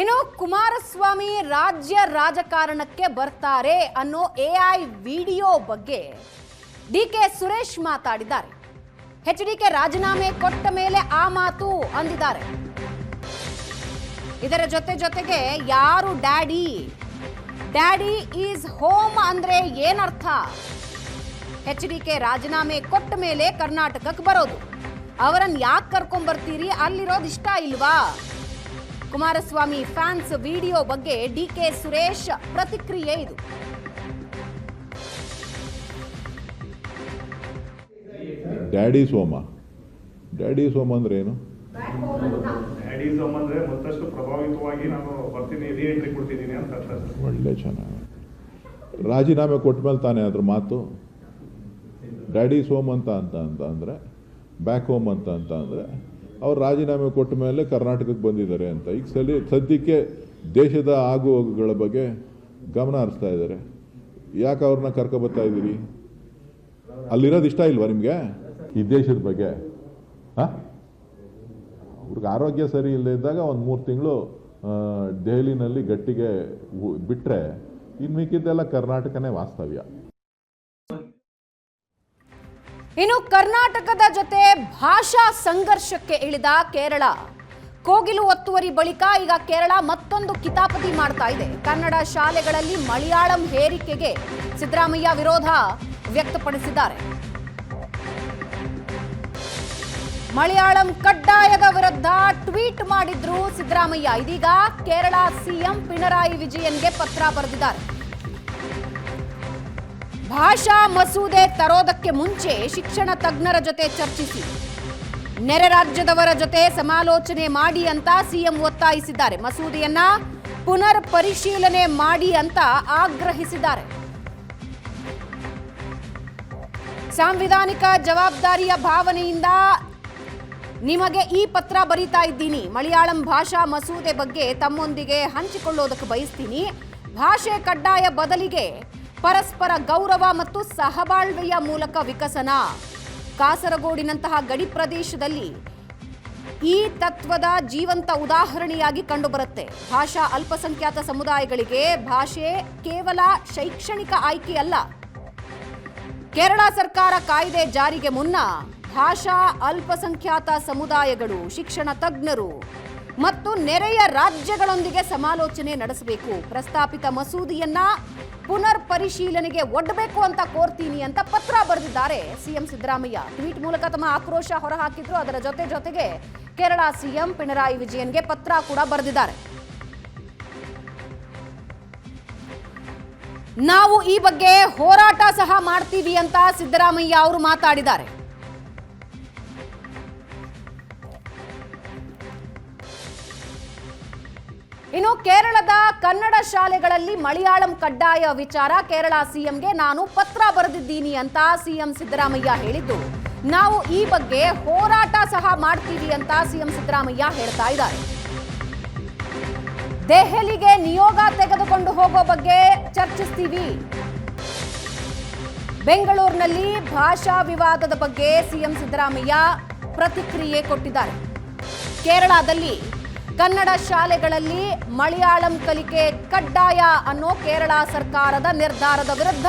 ಇನ್ನು ಕುಮಾರಸ್ವಾಮಿ ರಾಜ್ಯ ರಾಜಕಾರಣಕ್ಕೆ ಬರ್ತಾರೆ ಅನ್ನೋ AI ವಿಡಿಯೋ ಬಗ್ಗೆ ಡಿಕೆ ಸುರೇಶ್ ಮಾತಾಡಿದ್ದಾರೆ. HDK ರಾಜೀನಾಮೆ ಕೊಟ್ಟ ಮೇಲೆ ಆ ಮಾತು ಅಂದಿದ್ದಾರೆ. ಇದರ ಜೊತೆಗೆ ಯಾರು ಡ್ಯಾಡಿ ಈಸ್ ಹೋಮ್ ಅಂದ್ರೆ ಏನರ್ಥ? HDK ರಾಜೀನಾಮೆ ಕೊಟ್ಟ ಮೇಲೆ ಕರ್ನಾಟಕಕ್ಕೆ ಬರೋದು, ಅವರನ್ನು ಯಾಕೆ ಕರ್ಕೊಂಡ್ಬರ್ತೀರಿ? ಅಲ್ಲಿರೋದು ಇಷ್ಟ ಇಲ್ವಾ? ಕುಮಾರಸ್ವಾಮಿ ಫ್ಯಾನ್ಸ್ ವಿಡಿಯೋ ಬಗ್ಗೆ ಡಿಕೆ ಸುರೇಶ್ ಪ್ರತಿಕ್ರಿಯೆ ಇದು. ಡ್ಯಾಡಿ ಸೋಮ ಅಂದ್ರೆ ಏನು? ಡ್ಯಾಡಿ ಸೋಮ ಅಂದ್ರೆ ಮತ್ತಷ್ಟು ಪ್ರಭಾವಿತವಾಗಿ ನಾನು ಬರ್ತೀನಿ, ರೀಎಂಟ್ರಿ ಕೊಡ್ತಿದ್ದೀನಿ ಅಂತ ಅರ್ಥ. ಒಳ್ಳೆ ಚೆನ್ನಾಗಿ ರಾಜೀನಾಮೆ ಕೊಟ್ಟ ಮೇಲೆ ತಾನೇ ಅದ್ರ ಮಾತು. ಡ್ಯಾಡಿ ಸೋಮ್ ಅಂತ ಅಂದರೆ ಬ್ಯಾಕ್ ಹೋಮ್ ಅಂತ ಅಂದರೆ ಅವ್ರು ರಾಜೀನಾಮೆ ಕೊಟ್ಟ ಮೇಲೆ ಕರ್ನಾಟಕಕ್ಕೆ ಬಂದಿದ್ದಾರೆ ಅಂತ. ಈಗ ಸದ್ಯಕ್ಕೆ ದೇಶದ ಆಗು ಹೋಗುಗಳ ಬಗ್ಗೆ ಗಮನ ಹರಿಸ್ತಾ ಇದ್ದಾರೆ. ಯಾಕೆ ಅವ್ರನ್ನ ಕರ್ಕೊಬರ್ತಾ ಇದ್ದೀರಿ? ಅಲ್ಲಿರೋದು ಇಷ್ಟ ಇಲ್ವಾ ನಿಮಗೆ ಈ ದೇಶದ ಬಗ್ಗೆ? ಅವ್ರಿಗೆ ಆರೋಗ್ಯ ಸರಿ ಇಲ್ಲದಿದ್ದಾಗ ಒಂದು 3 ತಿಂಗಳು ದೆಹಲಿನಲ್ಲಿ ಗಟ್ಟಿಗೆ ಬಿಟ್ಟರೆ ಇನ್ನು ಮಿಕ್ಕಿದ್ದೆಲ್ಲ ಕರ್ನಾಟಕನೇ ವಾಸ್ತವ್ಯ. ಇನ್ನು ಕರ್ನಾಟಕದ ಜೊತೆ ಭಾಷಾ ಸಂಘರ್ಷಕ್ಕೆ ಇಳಿದ ಕೇರಳ. ಕೋಗಿಲು ಒತ್ತುವರಿ ಬಳಿಕ ಈಗ ಕೇರಳ ಮತ್ತೊಂದು ಕಿತಾಪತಿ ಮಾಡ್ತಾ ಇದೆ. ಕನ್ನಡ ಶಾಲೆಗಳಲ್ಲಿ ಮಲಯಾಳಂ ಹೇರಿಕೆಗೆ ಸಿದ್ದರಾಮಯ್ಯ ವಿರೋಧ ವ್ಯಕ್ತಪಡಿಸಿದ್ದಾರೆ. ಮಲಯಾಳಂ ಕಡ್ಡಾಯದ ವಿರುದ್ಧ ಟ್ವೀಟ್ ಮಾಡಿದ್ರು ಸಿದ್ದರಾಮಯ್ಯ. ಇದೀಗ ಕೇರಳ ಸಿಎಂ ಪಿಣರಾಯಿ ವಿಜಯನ್ಗೆ ಪತ್ರ ಬರೆದಿದ್ದಾರೆ. ಭಾಷಾ ಮಸೂದೆ ತರೋದಕ್ಕೆ ಮುಂಚೆ ಶಿಕ್ಷಣ ತಜ್ಞರ ಜೊತೆ ಚರ್ಚಿಸಿ ನೆರೆ ರಾಜ್ಯದವರ ಜೊತೆ ಸಮಾಲೋಚನೆ ಮಾಡಿ ಅಂತ ಸಿಎಂ ಒತ್ತಾಯಿಸಿದ್ದಾರೆ. ಮಸೂದೆಯನ್ನ ಪುನರ್ ಪರಿಶೀಲನೆ ಮಾಡಿ ಅಂತ ಆಗ್ರಹಿಸಿದ್ದಾರೆ. ಸಾಂವಿಧಾನಿಕ ಜವಾಬ್ದಾರಿಯ ಭಾವನೆಯಿಂದ ನಿಮಗೆ ಈ ಪತ್ರ ಬರೀತಾ ಇದ್ದೀನಿ. ಮಲಯಾಳಂ ಭಾಷಾ ಮಸೂದೆ ಬಗ್ಗೆ ತಮ್ಮೊಂದಿಗೆ ಹಂಚಿಕೊಳ್ಳೋದಕ್ಕೆ ಬಯಸ್ತೀನಿ. ಭಾಷೆ ಕಡ್ಡಾಯ ಬದಲಿಗೆ ಪರಸ್ಪರ ಗೌರವ ಮತ್ತು ಸಹಬಾಳ್ವೆಯ ಮೂಲಕ ವಿಕಸನ. ಕಾಸರಗೋಡಿನಂತಹ ಗಡಿ ಪ್ರದೇಶದಲ್ಲಿ ಈ ತತ್ವದ ಜೀವಂತ ಉದಾಹರಣೆಯಾಗಿ ಕಂಡುಬರುತ್ತೆ. ಭಾಷಾ ಅಲ್ಪಸಂಖ್ಯಾತ ಸಮುದಾಯಗಳಿಗೆ ಭಾಷೆ ಕೇವಲ ಶೈಕ್ಷಣಿಕ ಆಯ್ಕೆಯಲ್ಲ. ಕೇರಳ ಸರ್ಕಾರ ಕಾಯ್ದೆ ಜಾರಿಗೆ ಮುನ್ನ ಭಾಷಾ ಅಲ್ಪಸಂಖ್ಯಾತ ಸಮುದಾಯಗಳು, ಶಿಕ್ಷಣ ತಜ್ಞರು ಮತ್ತು ನೆರೆಯ ರಾಜ್ಯಗಳೊಂದಿಗೆ ಸಮಾಲೋಚನೆ ನಡೆಸಬೇಕು. ಪ್ರಸ್ತಾಪಿತ ಮಸೂದೆಯನ್ನ ಪುನರ್ ಪರಿಶೀಲನೆಗೆ ಒಡ್ಡಬೇಕು ಅಂತ ಕೋರ್ತೀನಿ ಅಂತ ಪತ್ರ ಬರೆದಿದ್ದಾರೆ ಸಿಎಂ ಸಿದ್ದರಾಮಯ್ಯ. ಟ್ವೀಟ್ ಮೂಲಕ ತಮ್ಮ ಆಕ್ರೋಶ ಹೊರಹಾಕಿದ್ರು. ಅದರ ಜೊತೆಗೆ ಕೇರಳ ಸಿಎಂ ಪಿಣರಾಯಿ ವಿಜಯನ್ಗೆ ಪತ್ರ ಕೂಡ ಬರೆದಿದ್ದಾರೆ. ನಾವು ಈ ಬಗ್ಗೆ ಹೋರಾಟ ಸಹ ಮಾಡ್ತೀವಿ ಅಂತ ಸಿದ್ದರಾಮಯ್ಯ ಅವರು ಮಾತಾಡಿದ್ದಾರೆ. ಇನ್ನು ಕೇರಳದ ಕನ್ನಡ ಶಾಲೆಗಳಲ್ಲಿ ಮಲಯಾಳಂ ಕಡ್ಡಾಯ ವಿಚಾರ ಕೇರಳ ಸಿಎಂಗೆ ನಾನು ಪತ್ರ ಬರೆದಿದ್ದೀನಿ ಅಂತ ಸಿಎಂ ಸಿದ್ದರಾಮಯ್ಯ ಹೇಳಿದ್ದು, ನಾವು ಈ ಬಗ್ಗೆ ಹೋರಾಟ ಸಹ ಮಾಡ್ತೀವಿ ಅಂತ ಸಿಎಂ ಸಿದ್ದರಾಮಯ್ಯ ಹೇಳ್ತಾ ಇದ್ದಾರೆ. ದೆಹಲಿಗೆ ನಿಯೋಗ ತೆಗೆದುಕೊಂಡು ಹೋಗೋ ಬಗ್ಗೆ ಚರ್ಚಿಸ್ತೀವಿ. ಬೆಂಗಳೂರಿನಲ್ಲಿ ಭಾಷಾ ವಿವಾದದ ಬಗ್ಗೆ ಸಿಎಂ ಸಿದ್ದರಾಮಯ್ಯ ಪ್ರತಿಕ್ರಿಯೆ ಕೊಟ್ಟಿದ್ದಾರೆ. ಕೇರಳದಲ್ಲಿ ಕನ್ನಡ ಶಾಲೆಗಳಲ್ಲಿ ಮಲಯಾಳಂ ಕಲಿಕೆ ಕಡ್ಡಾಯ ಅನ್ನೋ ಕೇರಳ ಸರ್ಕಾರದ ನಿರ್ಧಾರದ ವಿರುದ್ಧ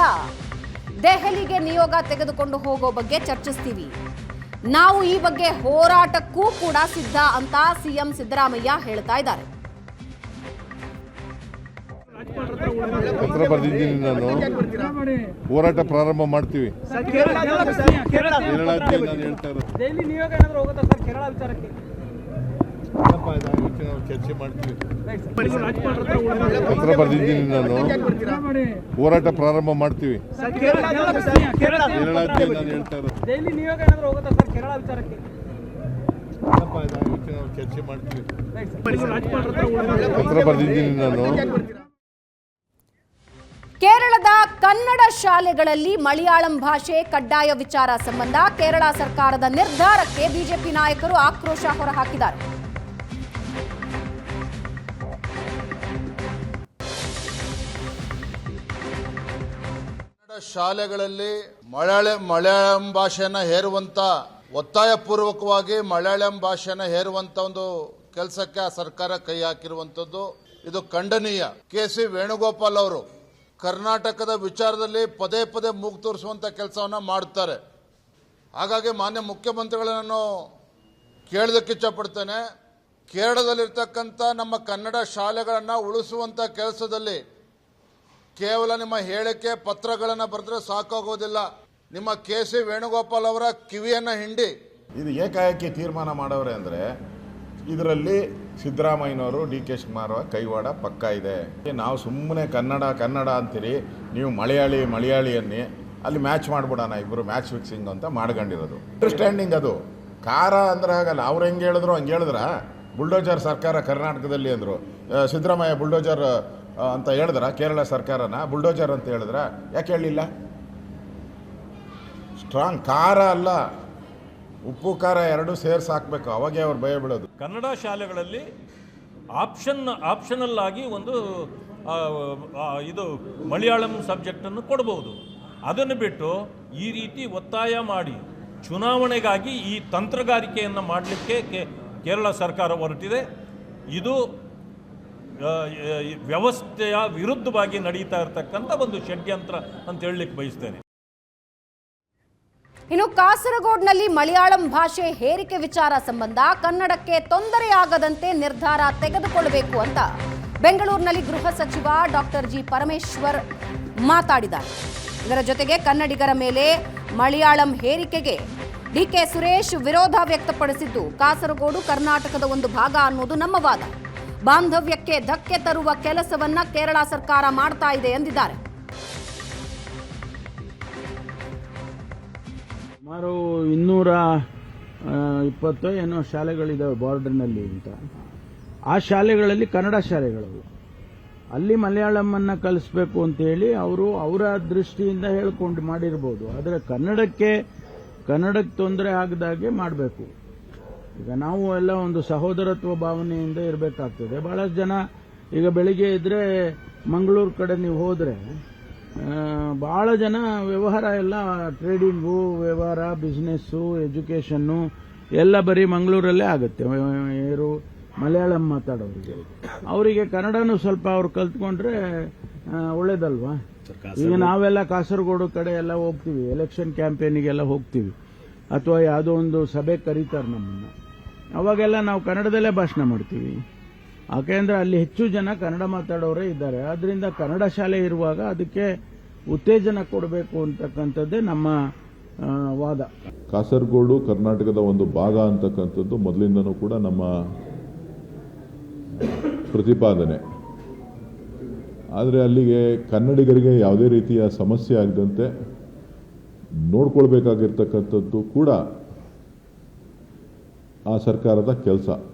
ದೆಹಲಿಗೆ ನಿಯೋಗ ತೆಗೆದುಕೊಂಡು ಹೋಗೋ ಬಗ್ಗೆ ಚರ್ಚಿಸ್ತೀವಿ. ನಾವು ಈ ಬಗ್ಗೆ ಹೋರಾಟಕ್ಕೂ ಕೂಡ ಸಿದ್ಧ ಅಂತ ಸಿಎಂ ಸಿದ್ದರಾಮಯ್ಯ ಹೇಳ್ತಾ ಇದ್ದಾರೆ. ಪತ್ರ ಬರೆದಿದ್ದೀನಿ, ನಾನು ಹೋರಾಟ ಪ್ರಾರಂಭ ಮಾಡ್ತೀವಿ. ಕೇರಳಕ್ಕೆ ನಾನು ಹೇಳ್ತಾ ಇರೋದು ಚರ್ಚೆ ಮಾಡ್ತೀವಿ. ಪತ್ರ ಬರೆದಿದ್ದೀನಿ, ನಾನು ಹೋರಾಟ ಪ್ರಾರಂಭ ಮಾಡ್ತೀವಿ. ಕೇರಳಕ್ಕೆ ನಾನು ಹೇಳ್ತಾ ಇರೋದು ಚರ್ಚೆ ಮಾಡ್ತೀವಿ. ಪತ್ರ ಬರೆದಿದ್ದೀನಿ, ನಾನು ಕೇರಳದ ಕನ್ನಡ ಶಾಲೆಗಳಲ್ಲಿ ಮಲಯಾಳಂ ಭಾಷೆ ಕಡ್ಡಾಯ ವಿಚಾರ ಸಂಬಂಧ ಕೇರಳ ಸರ್ಕಾರದ ನಿರ್ಧಾರಕ್ಕೆ ಬಿಜೆಪಿ ನಾಯಕರು ಆಕ್ರೋಶ ಹೊರಹಾಕಿದ್ದಾರೆ. ಶಾಲೆಗಳಲ್ಲಿ ಮಲಯಾಳಂ ಭಾಷೆಯನ್ನು ಹೇರುವಂತ ಒತ್ತಾಯಪೂರ್ವಕವಾಗಿ ಮಲಯಾಳಂ ಭಾಷೆಯನ್ನು ಹೇರುವಂತ ಒಂದು ಕೆಲಸಕ್ಕೆ ಆ ಸರ್ಕಾರ ಕೈ ಹಾಕಿರುವಂತದ್ದು ಇದು ಖಂಡನೀಯ. ಕೆ.ಸಿ. ವೇಣುಗೋಪಾಲ್ ಅವರು ಕರ್ನಾಟಕದ ವಿಚಾರದಲ್ಲಿ ಪದೇ ಪದೇ ಮೂಗು ತೋರಿಸುವಂತ ಕೆಲಸವನ್ನ ಮಾಡುತ್ತಾರೆ. ಹಾಗಾಗಿ ಮಾನ್ಯ ಮುಖ್ಯಮಂತ್ರಿಗಳನ್ನು ಕೇಳೋದಕ್ಕೆ ಇಚ್ಛಪಡ್ತೇನೆ. ಕೇರಳದಲ್ಲಿರ್ತಕ್ಕಂಥ ನಮ್ಮ ಕನ್ನಡ ಶಾಲೆಗಳನ್ನು ಉಳಿಸುವಂತ ಕೆಲಸದಲ್ಲಿ ಕೇವಲ ನಿಮ್ಮ ಹೇಳಿಕೆ ಪತ್ರಗಳನ್ನು ಬರೆದ್ರೆ ಸಾಕಾಗೋದಿಲ್ಲ. ನಿಮ್ಮ ಕೆ.ಸಿ. ವೇಣುಗೋಪಾಲ್ ಅವರ ಕಿವಿಯನ್ನು ಹಿಂಡಿ ಇದು ಏಕಾಏಕಿ ತೀರ್ಮಾನ ಮಾಡವ್ರೆ ಅಂದರೆ ಇದರಲ್ಲಿ ಸಿದ್ದರಾಮಯ್ಯನವರು ಡಿ.ಕೆ. ಶಿವಕುಮಾರ್ ಕೈವಾಡ ಪಕ್ಕ ಇದೆ. ನಾವು ಸುಮ್ಮನೆ ಕನ್ನಡ ಅಂತೀರಿ, ನೀವು ಮಲಯಾಳಿ ಅನ್ನಿ ಅಲ್ಲಿ ಮ್ಯಾಚ್ ಮಾಡ್ಬಿಡೋಣ, ಇಬ್ಬರು ಮ್ಯಾಚ್ ಫಿಕ್ಸಿಂಗ್ ಅಂತ ಮಾಡ್ಕೊಂಡಿರೋದು. ಅಂಡರ್ಸ್ಟ್ಯಾಂಡಿಂಗ್ ಅದು. ಖಾರ ಅಂದ್ರೆ ಆಗಲ್ಲ. ಅವ್ರು ಹೆಂಗೆ ಹೇಳಿದ್ರು ಹಂಗೆ ಹೇಳಿದ್ರ. ಬುಲ್ಡೋಜರ್ ಸರ್ಕಾರ ಕರ್ನಾಟಕದಲ್ಲಿ ಅಂದರು. ಸಿದ್ದರಾಮಯ್ಯ ಬುಲ್ಡೋಜರ್ ಅಂತ ಹೇಳಿದ್ರ ಕೇರಳ ಸರ್ಕಾರನ ಬುಲ್ಡೋಜರ್ ಅಂತ ಹೇಳಿದ್ರ? ಯಾಕೆ ಹೇಳಲಿಲ್ಲ? ಸ್ಟ್ರಾಂಗ್ ಖಾರ ಅಲ್ಲ, ಉಪ್ಪು ಖಾರ ಎರಡೂ ಸೇರಿಸಿ ಹಾಕಬೇಕು, ಅವಾಗೇ ಅವ್ರು ಭಯ ಬೀಳೋದು. ಕನ್ನಡ ಶಾಲೆಗಳಲ್ಲಿ ಆಪ್ಷನಲ್ ಆಗಿ ಒಂದು ಇದು ಮಲಯಾಳಂ ಸಬ್ಜೆಕ್ಟನ್ನು ಕೊಡ್ಬೋದು. ಅದನ್ನು ಬಿಟ್ಟು ಈ ರೀತಿ ಒತ್ತಾಯ ಮಾಡಿ ಚುನಾವಣೆಗಾಗಿ ಈ ತಂತ್ರಗಾರಿಕೆಯನ್ನು ಮಾಡಲಿಕ್ಕೆ ಕೇರಳ ಸರ್ಕಾರ ಹೊರಟಿದೆ. ಇದು ವ್ಯವಸ್ಥೆಯ ವಿರುದ್ಧವಾಗಿ ನಡೀತಾ ಇರತಕ್ಕಂಥ ಒಂದು ಷಡ್ಯಂತ್ರ ಅಂತ ಹೇಳಲಿಕ್ಕೆ ಬಯಸ್ತೇನೆ. ಇನ್ನು ಕಾಸರಗೋಡಿನಲ್ಲಿ ಮಲಯಾಳಂ ಭಾಷೆ ಹೇರಿಕೆ ವಿಚಾರ ಸಂಬಂಧ ಕನ್ನಡಕ್ಕೆ ತೊಂದರೆಯಾಗದಂತೆ ನಿರ್ಧಾರ ತೆಗೆದುಕೊಳ್ಳಬೇಕು ಅಂತ ಬೆಂಗಳೂರಿನಲ್ಲಿ ಗೃಹ ಸಚಿವ ಡಾಕ್ಟರ್ ಜಿ ಪರಮೇಶ್ವರ್ ಮಾತಾಡಿದ್ದಾರೆ. ಇದರ ಜೊತೆಗೆ ಕನ್ನಡಿಗರ ಮೇಲೆ ಮಲಯಾಳಂ ಹೇರಿಕೆಗೆ ಡಿ.ಕೆ. ಸುರೇಶ್ ವಿರೋಧ ವ್ಯಕ್ತಪಡಿಸಿದ್ದು, ಕಾಸರಗೋಡು ಕರ್ನಾಟಕದ ಒಂದು ಭಾಗ ಅನ್ನೋದು ನಮ್ಮ ವಾದ. ಬಾಂಧವ್ಯಕ್ಕೆ ಧಕ್ಕೆ ತರುವ ಕೆಲಸವನ್ನ ಕೇರಳ ಸರ್ಕಾರ ಮಾಡ್ತಾ ಇದೆ ಎಂದಿದ್ದಾರೆ. ಸುಮಾರು 200 20 ಏನೋ ಶಾಲೆಗಳಿದಾವೆ ಬಾರ್ಡರ್ನಲ್ಲಿ ಅಂತ. ಆ ಶಾಲೆಗಳಲ್ಲಿ ಕನ್ನಡ ಶಾಲೆಗಳು, ಅಲ್ಲಿ ಮಲಯಾಳಮನ್ನು ಕಲಿಸ್ಬೇಕು ಅಂತೇಳಿ ಅವರು ಅವರ ದೃಷ್ಟಿಯಿಂದ ಹೇಳ್ಕೊಂಡು ಮಾಡಿರ್ಬೋದು. ಆದರೆ ಕನ್ನಡಕ್ಕೆ ತೊಂದರೆ ಆಗದಾಗೆ ಮಾಡಬೇಕು. ಈಗ ನಾವು ಎಲ್ಲ ಒಂದು ಸಹೋದರತ್ವ ಭಾವನೆಯಿಂದ ಇರಬೇಕಾಗ್ತದೆ. ಬಹಳಷ್ಟು ಜನ ಈಗ ಬೆಳಿಗ್ಗೆ ಇದ್ರೆ ಮಂಗಳೂರು ಕಡೆ ನೀವು ಹೋದರೆ ಬಹಳ ಜನ ವ್ಯವಹಾರ ಎಲ್ಲ ಟ್ರೇಡಿಂಗು, ವ್ಯವಹಾರ, ಬಿಸ್ನೆಸ್ಸು, ಎಜುಕೇಷನ್ನು ಎಲ್ಲ ಬರೀ ಮಂಗಳೂರಲ್ಲೇ ಆಗುತ್ತೆ. ಮಲಯಾಳಂ ಮಾತಾಡೋರಿಗೆ ಅವರಿಗೆ ಕನ್ನಡನೂ ಸ್ವಲ್ಪ ಅವ್ರು ಕಲ್ತ್ಕೊಂಡ್ರೆ ಒಳ್ಳೇದಲ್ವಾ? ಈಗ ನಾವೆಲ್ಲ ಕಾಸರಗೋಡು ಕಡೆ ಎಲ್ಲ ಹೋಗ್ತೀವಿ, ಎಲೆಕ್ಷನ್ ಕ್ಯಾಂಪೇನಿಗೆಲ್ಲ ಹೋಗ್ತೀವಿ, ಅಥವಾ ಯಾವುದೋ ಒಂದು ಸಭೆ ಕರೀತಾರೆ ನಮ್ಮನ್ನು, ಅವಾಗೆಲ್ಲ ನಾವು ಕನ್ನಡದಲ್ಲೇ ಭಾಷಣ ಮಾಡ್ತೀವಿ. ಯಾಕೆಂದ್ರೆ ಅಲ್ಲಿ ಹೆಚ್ಚು ಜನ ಕನ್ನಡ ಮಾತಾಡೋರೇ ಇದ್ದಾರೆ. ಆದ್ರಿಂದ ಕನ್ನಡ ಶಾಲೆ ಇರುವಾಗ ಅದಕ್ಕೆ ಉತ್ತೇಜನ ಕೊಡಬೇಕು ಅಂತಕ್ಕಂಥದ್ದೇ ನಮ್ಮ ವಾದ. ಕಾಸರಗೋಡು ಕರ್ನಾಟಕದ ಒಂದು ಭಾಗ ಅಂತಕ್ಕಂಥದ್ದು ಮೊದಲಿಂದನೂ ಕೂಡ ನಮ್ಮ ಪ್ರತಿಪಾದನೆ. ಆದರೆ ಅಲ್ಲಿಗೆ ಕನ್ನಡಿಗರಿಗೆ ಯಾವುದೇ ರೀತಿಯ ಸಮಸ್ಯೆ ಆಗದಂತೆ ನೋಡ್ಕೊಳ್ಬೇಕಾಗಿರ್ತಕ್ಕಂಥದ್ದು ಕೂಡ ಆ ಸರ್ಕಾರದ ಕೆಲಸ.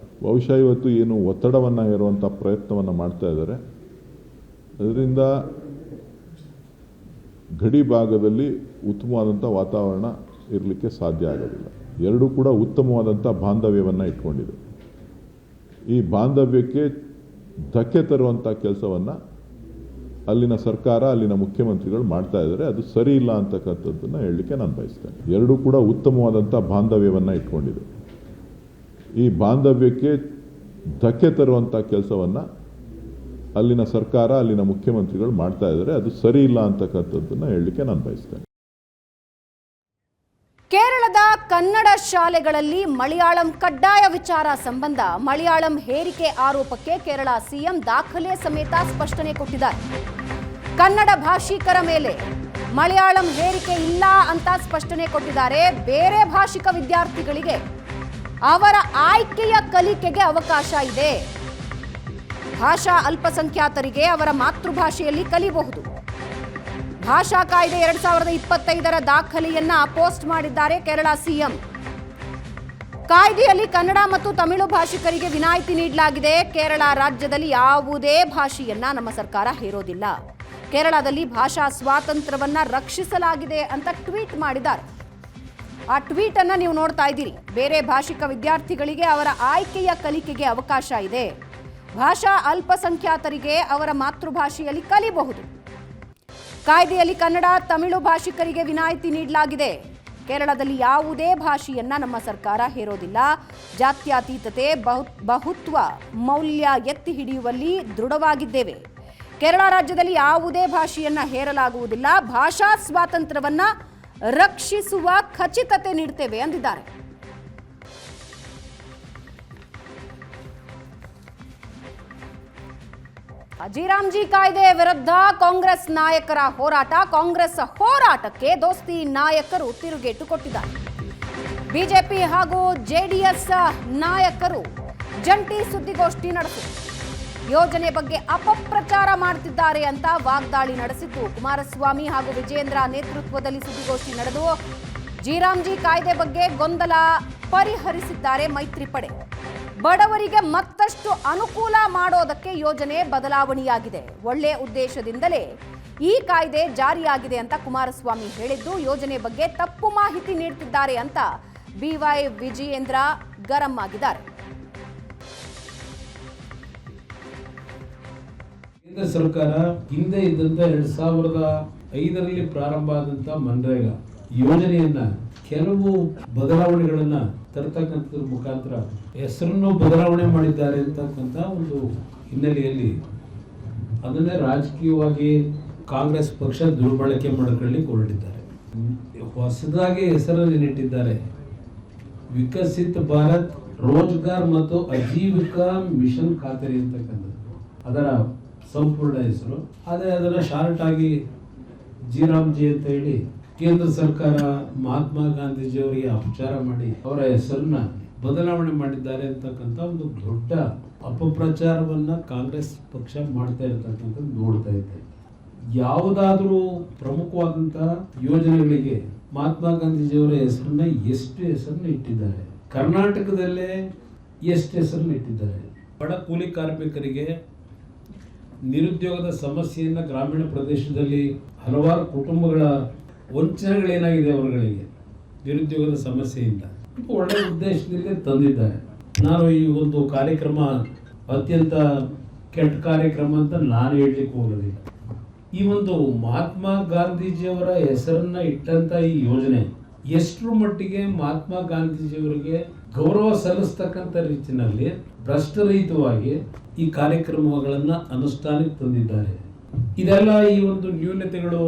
ಬಹುಶಃ ಇವತ್ತು ಏನು ಒತ್ತಡವನ್ನು ಹೇರುವಂಥ ಪ್ರಯತ್ನವನ್ನು ಮಾಡ್ತಾ ಇದ್ದಾರೆ, ಅದರಿಂದ ಗಡಿ ಭಾಗದಲ್ಲಿ ಉತ್ತಮವಾದಂಥ ವಾತಾವರಣ ಇರಲಿಕ್ಕೆ ಸಾಧ್ಯ ಆಗೋದಿಲ್ಲ. ಎರಡೂ ಕೂಡ ಉತ್ತಮವಾದಂಥ ಬಾಂಧವ್ಯವನ್ನು ಇಟ್ಕೊಂಡಿದೆ. ಈ ಬಾಂಧವ್ಯಕ್ಕೆ ಧಕ್ಕೆ ತರುವಂಥ ಕೆಲಸವನ್ನು ಅಲ್ಲಿನ ಸರ್ಕಾರ, ಅಲ್ಲಿನ ಮುಖ್ಯಮಂತ್ರಿಗಳು ಮಾಡ್ತಾ ಇದ್ದಾರೆ. ಅದು ಸರಿ ಇಲ್ಲ ಅಂತಕ್ಕಂಥದ್ದನ್ನು ಹೇಳಲಿಕ್ಕೆ ನಾನು ಬಯಸ್ತೇನೆ. ಎರಡೂ ಕೂಡ ಉತ್ತಮವಾದಂಥ ಬಾಂಧವ್ಯವನ್ನು ಇಟ್ಕೊಂಡಿದೆ. ಈ ಬಾಂಧವ್ಯಕ್ಕೆ ಧಕ್ಕೆ ತರುವಂಥ ಕೆಲಸವನ್ನು ಅಲ್ಲಿನ ಸರ್ಕಾರ, ಅಲ್ಲಿನ ಮುಖ್ಯಮಂತ್ರಿಗಳು ಮಾಡ್ತಾ ಇದ್ದಾರೆ. ಅದು ಸರಿ ಇಲ್ಲ ಅಂತಕ್ಕಂಥದ್ದನ್ನು ಹೇಳಲಿಕ್ಕೆ ನಾನು ಬಯಸ್ತೇನೆ. ಕೇರಳದ ಕನ್ನಡ ಶಾಲೆಗಳಲ್ಲಿ ಮಲಯಾಳಂ ಕಡ್ಡಾಯ ವಿಚಾರ ಸಂಬಂಧ ಮಲಯಾಳಂ ಹೇರಿಕೆ ಆರೋಪಕ್ಕೆ ಕೇರಳ ಸಿಎಂ ದಾಖಲೆ ಸಮೇತ ಸ್ಪಷ್ಟನೆ ಕೊಟ್ಟಿದ್ದಾರೆ. ಕನ್ನಡ ಭಾಷಿಕರ ಮೇಲೆ ಮಲಯಾಳಂ ಹೇರಿಕೆ ಇಲ್ಲ ಅಂತ ಸ್ಪಷ್ಟನೆ ಕೊಟ್ಟಿದ್ದಾರೆ. ಬೇರೆ ಭಾಷಿಕ ವಿದ್ಯಾರ್ಥಿಗಳಿಗೆ ಅವರ ಆಯ್ಕೆಯ ಕಲಿಕೆಗೆ ಅವಕಾಶ ಇದೆ. ಭಾಷಾ ಅಲ್ಪಸಂಖ್ಯಾತರಿಗೆ ಅವರ ಮಾತೃಭಾಷೆಯಲ್ಲಿ ಕಲಿಯಬಹುದು. ಭಾಷಾ ಕಾಯ್ದೆ 2025ರ ದಾಖಲೆಯನ್ನ ಪೋಸ್ಟ್ ಮಾಡಿದ್ದಾರೆ ಕೇರಳ ಸಿಎಂ. ಕಾಯ್ದೆಯಲ್ಲಿ ಕನ್ನಡ ಮತ್ತು ತಮಿಳು ಭಾಷಿಕರಿಗೆ ವಿನಾಯಿತಿ ನೀಡಲಾಗಿದೆ. ಕೇರಳ ರಾಜ್ಯದಲ್ಲಿ ಯಾವುದೇ ಭಾಷೆಯನ್ನ ನಮ್ಮ ಸರ್ಕಾರ ಹೇರೋದಿಲ್ಲ. ಕೇರಳದಲ್ಲಿ ಭಾಷಾ ಸ್ವಾತಂತ್ರ್ಯವನ್ನ ರಕ್ಷಿಸಲಾಗಿದೆ ಅಂತ ಟ್ವೀಟ್ ಮಾಡಿದ್ದಾರೆ. ಆ ಟ್ವೀಟ್ ಅನ್ನ ನೀವು ನೋಡ್ತಾ ಇದ್ದೀರಿ. ಬೇರೆ ಭಾಷಿಕ ವಿದ್ಯಾರ್ಥಿಗಳಿಗೆ ಅವರ ಆಯ್ಕೆಯ ಕಲಿಕೆಗೆ ಅವಕಾಶ ಇದೆ. ಭಾಷಾ ಅಲ್ಪಸಂಖ್ಯಾತರಿಗೆ ಅವರ ಮಾತೃಭಾಷೆಯಲ್ಲಿ ಕಲಿಯಬಹುದು. ಕಾಯ್ದೆಯಲ್ಲಿ ಕನ್ನಡ, ತಮಿಳು ಭಾಷಿಕರಿಗೆ ವಿನಾಯಿತಿ ನೀಡಲಾಗಿದೆ. ಕೇರಳದಲ್ಲಿ ಯಾವುದೇ ಭಾಷೆಯನ್ನ ನಮ್ಮ ಸರ್ಕಾರ ಹೇರೋದಿಲ್ಲ. ಜಾತ್ಯತೀತತೆ, ಬಹುತ್ವ ಮೌಲ್ಯ ಎತ್ತಿ ಹಿಡಿಯುವಲ್ಲಿ ದೃಢವಾಗಿದ್ದೇವೆ. ಕೇರಳ ರಾಜ್ಯದಲ್ಲಿ ಯಾವುದೇ ಭಾಷೆಯನ್ನ ಹೇರಲಾಗುವುದಿಲ್ಲ. ಭಾಷಾ ಸ್ವಾತಂತ್ರ್ಯವನ್ನ ರಕ್ಷಿಸುವ ಖಚಿತತೆ ನೀಡುತ್ತೇವೆ ಅಂದಿದ್ದಾರೆ. ಅಜಿರಾಮ್ಜಿ ಕಾಯ್ದೆ ವಿರುದ್ಧ ಕಾಂಗ್ರೆಸ್ ನಾಯಕರ ಹೋರಾಟ. ಕಾಂಗ್ರೆಸ್ ಹೋರಾಟಕ್ಕೆ ದೋಸ್ತಿ ನಾಯಕರು ತಿರುಗೇಟು ಕೊಟ್ಟಿದ್ದಾರೆ. ಬಿಜೆಪಿ ಹಾಗೂ ಜೆಡಿಎಸ್ ನಾಯಕರು ಜಂಟಿ ಸುದ್ದಿಗೋಷ್ಠಿ ನಡೆಸಿದರು. ಯೋಜನೆ ಬಗ್ಗೆ ಅಪಪ್ರಚಾರ ಮಾಡುತ್ತಿದ್ದಾರೆ ಅಂತ ವಾಗ್ದಾಳಿ ನಡೆಸಿದ್ದು. ಕುಮಾರಸ್ವಾಮಿ ಹಾಗೂ ವಿಜಯೇಂದ್ರ ನೇತೃತ್ವದಲ್ಲಿ ಸುದ್ದಿಗೋಷ್ಠಿ ನಡೆದು ಜಿರಾಮ್ಜಿ ಕಾಯ್ದೆ ಬಗ್ಗೆ ಗೊಂದಲ ಪರಿಹರಿಸಿದ್ದಾರೆ ಮೈತ್ರಿ ಪಡೆ. ಬಡವರಿಗೆ ಮತ್ತಷ್ಟು ಅನುಕೂಲ ಮಾಡೋದಕ್ಕೆ ಯೋಜನೆ ಬದಲಾವಣೆಯಾಗಿದೆ. ಒಳ್ಳೆಯ ಉದ್ದೇಶದಿಂದಲೇ ಈ ಕಾಯ್ದೆ ಜಾರಿಯಾಗಿದೆ ಅಂತ ಕುಮಾರಸ್ವಾಮಿ ಹೇಳಿದ್ದು, ಯೋಜನೆ ಬಗ್ಗೆ ತಪ್ಪು ಮಾಹಿತಿ ನೀಡುತ್ತಿದ್ದಾರೆ ಅಂತ ಬಿವೈ ವಿಜಯೇಂದ್ರ ಗರಂ ಆಗಿದ್ದಾರೆ. ಕೇಂದ್ರ ಸರ್ಕಾರ ಹಿಂದೆ ಇದ್ದಂತ 2005ರಲ್ಲಿ ಪ್ರಾರಂಭ ಆದಂತ ಮನ್ರೇಗಾ ಯೋಜನೆಯನ್ನ ಕೆಲವು ಬದಲಾವಣೆಗಳನ್ನ ತರತಕ್ಕಂಥದ್ರ ಮುಖಾಂತರ ಹೆಸರನ್ನು ಬದಲಾವಣೆ ಮಾಡಿದ್ದಾರೆ ಅಂತಕ್ಕಂಥ ಒಂದು ಹಿನ್ನೆಲೆಯಲ್ಲಿ ಅದನ್ನೇ ರಾಜಕೀಯವಾಗಿ ಕಾಂಗ್ರೆಸ್ ಪಕ್ಷ ದುರ್ಬಳಕೆ ಮಾಡಿಕೊಳ್ಳಿಕ್ಕೆ ಹೊರಟಿದ್ದಾರೆ. ಹೊಸದಾಗಿ ಹೆಸರನ್ನು ಇಟ್ಟಿದ್ದಾರೆ, ವಿಕಸಿತ ಭಾರತ್ ರೋಜ್ಗಾರ್ ಮತ್ತು ಆಜೀವಿಕಾ ಮಿಷನ್ ಖಾತರಿ ಅಂತಕ್ಕಂಥದ್ದು ಅದರ ಸಂಪೂರ್ಣ ಹೆಸರು. ಆದರೆ ಅದನ್ನು ಶಾರ್ಟ್ ಆಗಿ ಜಿರಾಮ್ಜಿ ಅಂತ ಹೇಳಿ ಕೇಂದ್ರ ಸರ್ಕಾರ ಮಹಾತ್ಮ ಗಾಂಧೀಜಿಯವರಿಗೆ ಅಪಚಾರ ಮಾಡಿ ಅವರ ಹೆಸರನ್ನ ಬದಲಾವಣೆ ಮಾಡಿದ್ದಾರೆ ಅಂತಕ್ಕಂಥ ಒಂದು ದೊಡ್ಡ ಅಪಪ್ರಚಾರವನ್ನ ಕಾಂಗ್ರೆಸ್ ಪಕ್ಷ ಮಾಡ್ತಾ ಇರತಕ್ಕಂಥದ್ದು ನೋಡ್ತಾ ಇದ್ದೆ. ಯಾವುದಾದ್ರೂ ಪ್ರಮುಖವಾದಂತಹ ಯೋಜನೆಗಳಿಗೆ ಮಹಾತ್ಮ ಗಾಂಧೀಜಿಯವರ ಹೆಸರನ್ನ ಎಷ್ಟು ಹೆಸರನ್ನ ಇಟ್ಟಿದ್ದಾರೆ, ಕರ್ನಾಟಕದಲ್ಲೇ ಎಷ್ಟು ಹೆಸರನ್ನು ಇಟ್ಟಿದ್ದಾರೆ. ಬಡ ಕೂಲಿ ಕಾರ್ಮಿಕರಿಗೆ ನಿರುದ್ಯೋಗದ ಸಮಸ್ಯೆಯನ್ನು ಗ್ರಾಮೀಣ ಪ್ರದೇಶದಲ್ಲಿ ಹಲವಾರು ಕುಟುಂಬಗಳ ವಂಚನೆಗಳೇನಾಗಿದೆ ಅವರುಗಳಿಗೆ ನಿರುದ್ಯೋಗದ ಸಮಸ್ಯೆಯಿಂದ ಒಳ್ಳೆಯ ಉದ್ದೇಶದಿಂದ ತಂದಿದ್ದಾರೆ. ನಾನು ಈ ಒಂದು ಕಾರ್ಯಕ್ರಮ ಅತ್ಯಂತ ಕೆಟ್ಟ ಕಾರ್ಯಕ್ರಮ ಅಂತ ನಾನು ಹೇಳಲಿಕ್ಕೆ ಹೋಗೋದಿಲ್ಲ. ಈ ಒಂದು ಮಹಾತ್ಮ ಗಾಂಧೀಜಿಯವರ ಹೆಸರನ್ನ ಇಟ್ಟಂತ ಈ ಯೋಜನೆ ಎಷ್ಟರ ಮಟ್ಟಿಗೆ ಮಹಾತ್ಮ ಗಾಂಧೀಜಿಯವರಿಗೆ ಗೌರವ ಸಲ್ಲಿಸ್ತಕ್ಕಂಥ ರೀತಿಯಲ್ಲಿ ಭ್ರಷ್ಟರಹಿತವಾಗಿ ಈ ಕಾರ್ಯಕ್ರಮಗಳನ್ನು ಅನುಷ್ಠಾನಕ್ಕೆ ತಂದಿದ್ದಾರೆ. ಇದೆಲ್ಲ ಈ ಒಂದು ನ್ಯೂನತೆಗಳು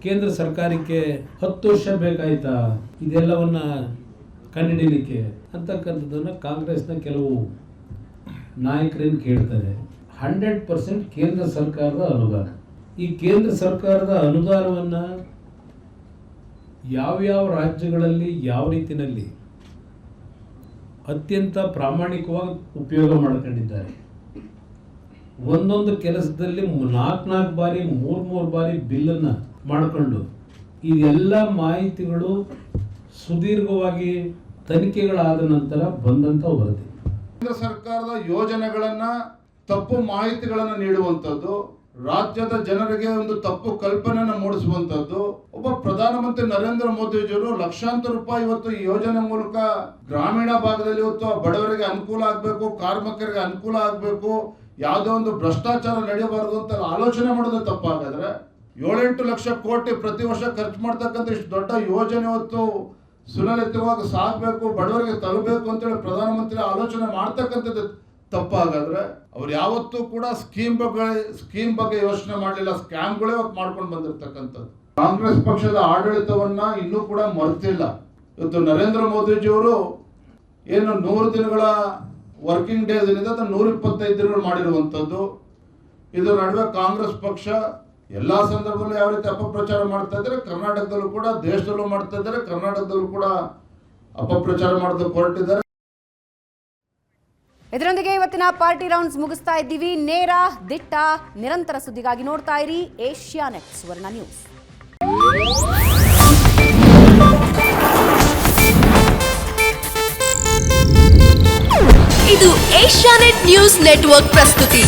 ಕೇಂದ್ರ ಸರ್ಕಾರಕ್ಕೆ 10 ವರ್ಷ ಬೇಕಾಯ್ತಾ ಇದೆಲ್ಲವನ್ನ ಕಂಡುಹಿಡಿಯಲಿಕ್ಕೆ ಅಂತಕ್ಕಂಥದ್ದನ್ನು ಕಾಂಗ್ರೆಸ್ನ ಕೆಲವು ನಾಯಕರೇನು ಕೇಳ್ತಾರೆ. 100% ಕೇಂದ್ರ ಸರ್ಕಾರದ ಅನುದಾನ. ಈ ಕೇಂದ್ರ ಸರ್ಕಾರದ ಅನುದಾನವನ್ನು ಯಾವ್ಯಾವ ರಾಜ್ಯಗಳಲ್ಲಿ ಯಾವ ರೀತಿಯಲ್ಲಿ ಅತ್ಯಂತ ಪ್ರಾಮಾಣಿಕವಾಗಿ ಉಪಯೋಗ ಮಾಡ್ಕೊಂಡಿದ್ದಾರೆ. ಒಂದೊಂದು ಕೆಲಸದಲ್ಲಿ 4 ಬಾರಿ 3 ಬಾರಿ ಬಿಲ್ಲನ್ನು ಮಾಡಿಕೊಂಡು ಇದೆಲ್ಲ ಮಾಹಿತಿಗಳು ಸುದೀರ್ಘವಾಗಿ ತನಿಖೆಗಳಾದ ನಂತರ ಬಂದಂಥ ವರದಿ. ಕೇಂದ್ರ ಸರ್ಕಾರದ ಯೋಜನೆಗಳನ್ನ ತಪ್ಪು ಮಾಹಿತಿಗಳನ್ನು ನೀಡುವಂಥದ್ದು, ರಾಜ್ಯದ ಜನರಿಗೆ ಒಂದು ತಪ್ಪು ಕಲ್ಪನೆಯನ್ನು ಮೂಡಿಸುವಂಥದ್ದು. ಒಬ್ಬ ಪ್ರಧಾನಮಂತ್ರಿ ನರೇಂದ್ರ ಮೋದಿಜಿಯವರು ಲಕ್ಷಾಂತರ ರೂಪಾಯಿ ಇವತ್ತು ಈ ಯೋಜನೆ ಮೂಲಕ ಗ್ರಾಮೀಣ ಭಾಗದಲ್ಲಿ ಇವತ್ತು ಬಡವರಿಗೆ ಅನುಕೂಲ ಆಗಬೇಕು, ಕಾರ್ಮಿಕರಿಗೆ ಅನುಕೂಲ ಆಗಬೇಕು, ಯಾವುದೋ ಒಂದು ಭ್ರಷ್ಟಾಚಾರ ನಡೆಯಬಾರದು ಅಂತ ಆಲೋಚನೆ ಮಾಡೋದು ತಪ್ಪಾಗಾದ್ರೆ 7-8 ಲಕ್ಷ ಕೋಟಿ ಪ್ರತಿ ವರ್ಷ ಖರ್ಚು ಮಾಡ್ತಕ್ಕಂಥ ಇಷ್ಟು ದೊಡ್ಡ ಯೋಜನೆ ಇವತ್ತು ಸುಲಲಿತವಾಗಿ ಸಾಗಬೇಕು, ಬಡವರಿಗೆ ತಲುಪಬೇಕು ಅಂತೇಳಿ ಪ್ರಧಾನಮಂತ್ರಿ ಆಲೋಚನೆ ಮಾಡ್ತಕ್ಕಂಥದ್ದು ತಪ್ಪಾಗಾದ್ರೆ ಅವ್ರು ಯಾವತ್ತೂ ಕೂಡ ಸ್ಕೀಮ್ ಬಗ್ಗೆ ಯೋಚನೆ ಮಾಡಲಿಲ್ಲ, ಸ್ಕ್ಯಾಮ್ಗಳೇ ಇವತ್ತು ಮಾಡ್ಕೊಂಡು ಬಂದಿರತಕ್ಕಂಥದ್ದು. ಕಾಂಗ್ರೆಸ್ ಪಕ್ಷದ ಆಡಳಿತವನ್ನ ಇನ್ನೂ ಕೂಡ ಮರೆತಿಲ್ಲ. ಇವತ್ತು ನರೇಂದ್ರ ಮೋದಿಜಿಯವರು ಏನು 100 ದಿನಗಳ ವರ್ಕಿಂಗ್ ಡೇಸ್ ಏನಿದೆ ಅದನ್ನು 125 ದಿನಗಳು ಮಾಡಿರುವಂಥದ್ದು. ಇದರ ನಡುವೆ ಕಾಂಗ್ರೆಸ್ ಪಕ್ಷ ಎಲ್ಲಾ ಸಂದರ್ಭದಲ್ಲೂ ಯಾವ ರೀತಿ ಅಪಪ್ರಚಾರ ಮಾಡ್ತಾ ಇದ್ದಾರೆ, ಕರ್ನಾಟಕದಲ್ಲೂ ಕೂಡ ದೇಶದಲ್ಲೂ ಮಾಡ್ತಾ ಇದ್ದಾರೆ, ಕರ್ನಾಟಕದಲ್ಲೂ ಕೂಡ ಅಪಪ್ರಚಾರ ಮಾಡೋದಕ್ಕೆ ಹೊರಟಿದ್ದಾರೆ. ಇದರೊಂದಿಗೆ ಇವತ್ತಿನ ಪಾರ್ಟಿ ರೌಂಡ್ಸ್ ಮುಗಿಸ್ತಾ ಇದ್ದೀವಿ. ನೇರ ದಿಟ್ಟ ನಿರಂತರ ಸುದ್ದಿಗಾಗಿ ನೋಡ್ತಾ ಇರಿ ಏಷ್ಯಾನೆಟ್ ಸುವರ್ಣ ನ್ಯೂಸ್. ಇದು ಏಷ್ಯಾನೆಟ್ ನ್ಯೂಸ್ ನೆಟ್ವರ್ಕ್ ಪ್ರಸ್ತುತಿ.